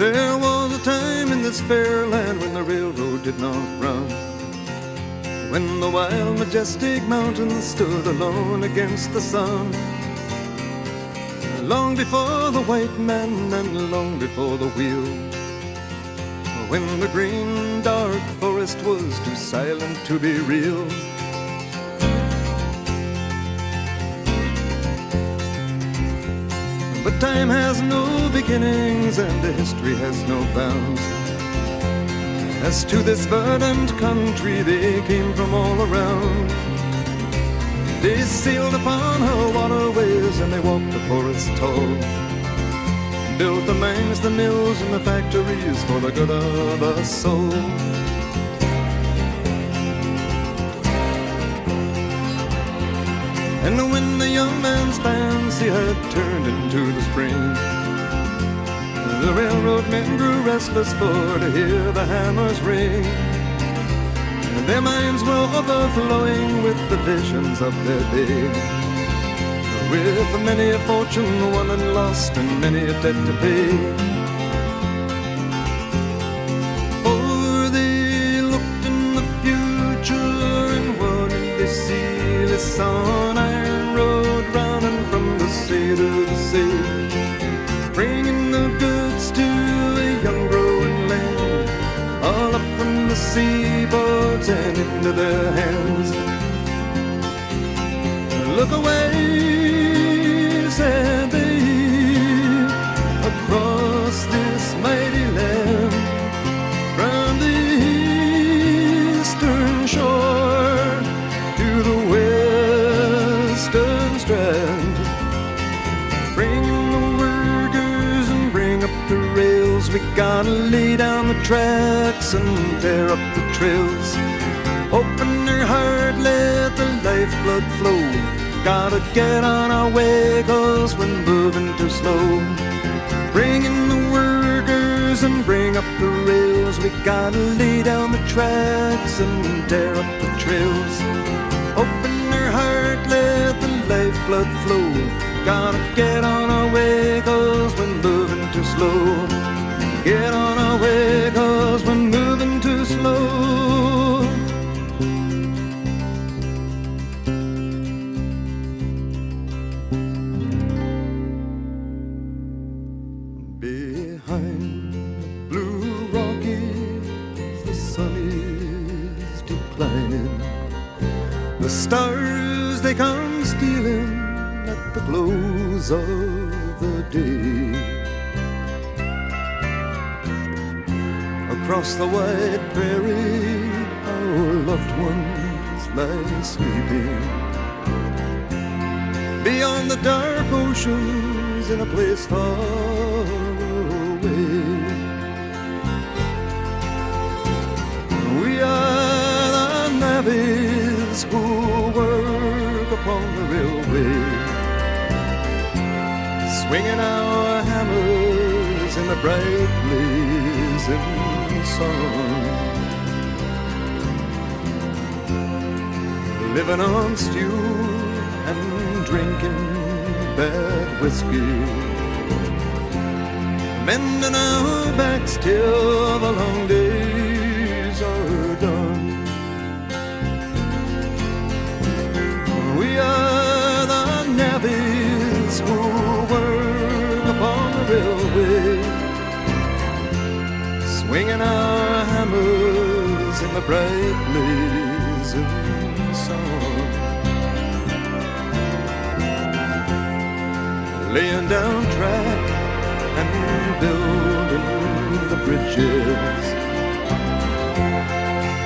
There was a time in this fair land when the railroad did not run, when the wild, majestic mountains stood alone against the sun. Long before the white man and long before the wheel, when the green, dark forest was too silent to be real. But time has no beginnings and history has no bounds. As to this verdant country they came from all around. They sailed upon her waterways and they walked the forest tall, built the mines, the mills, and the factories for the good of us all. And when the young man's fancy had turned into the spring, the railroad men grew restless for to hear the hammers ring. And their minds were overflowing with the visions of their day, with many a fortune won and lost and many a debt to pay. For they looked in the future and what did they see? They saw an iron road running from the sea to the sea, bringing the goods to a young growing land, all up from the seaboards and into their hands. Look away, said they, across this mighty land, from the eastern shore to the western strand. Bring the workers and bring up the rails. We gotta lay down the tracks and tear up the trails. Open their heart, let the lifeblood flow. Gotta get on our way, 'cause we're moving too slow. Bring in the workers and bring up the rails. We gotta lay down the tracks and tear up the trails. Open their heart, let the lifeblood flow. Gotta get on our way, 'cause we're moving too slow. Get on our way, 'cause we're moving too slow. Behind the blue Rockies, the sun is declining. The stars, they come stealing at the close of the day. Across the wide prairie, our loved ones lie sleeping. Beyond the dark oceans, in a place far away, we are the navvies who work upon the railway, swinging our hammers in the bright blazing sun, living on stew and drinking bad whiskey, mending our backs till the long days are done. We are the navvies who work upon the railway, swinging our hammers in the bright blazing sun, laying down track and building the bridges,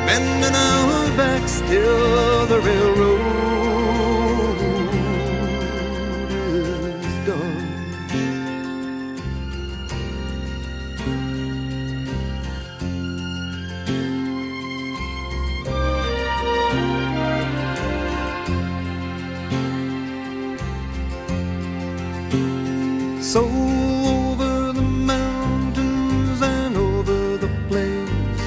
mending our backs till the railroad is done. So over the mountains and over the plains,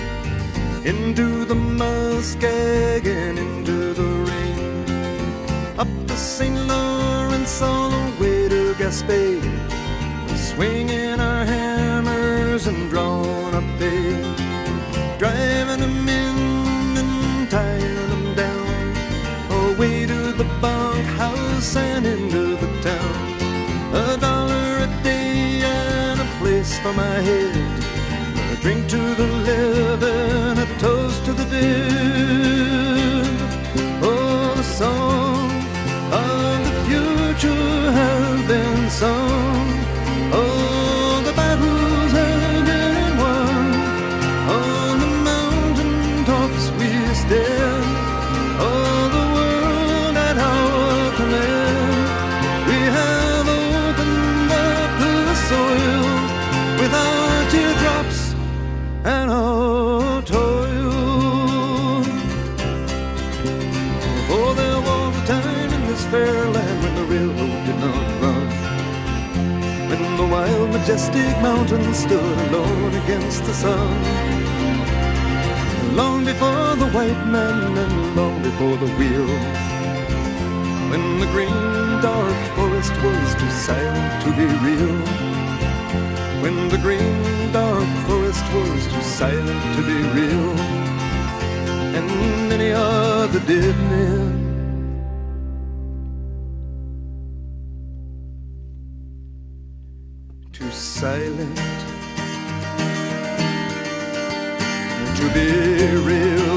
into the Muskeg into the rain, up the St. Lawrence all the way to Gaspé, swinging our hammers and drawn up bed, driving them in and tying them down, away to the bunkhouse and into the town. $1 a day and a place for my head, a drink to the living, a toast to the dead. Oh, the song of the future has been sung. Oh, the battles have been won. On the mountain tops we stand. Oh, the world at our command. We have opened up the soil with our teardrops and our toil. For there was a time in this fair land when the railroad did not run, when the wild majestic mountains stood alone against the sun. Long before the white man and long before the wheel, when the green dark forest was too silent to be real, when the green dark forest was too silent to be real, and many other dead men too silent to be real.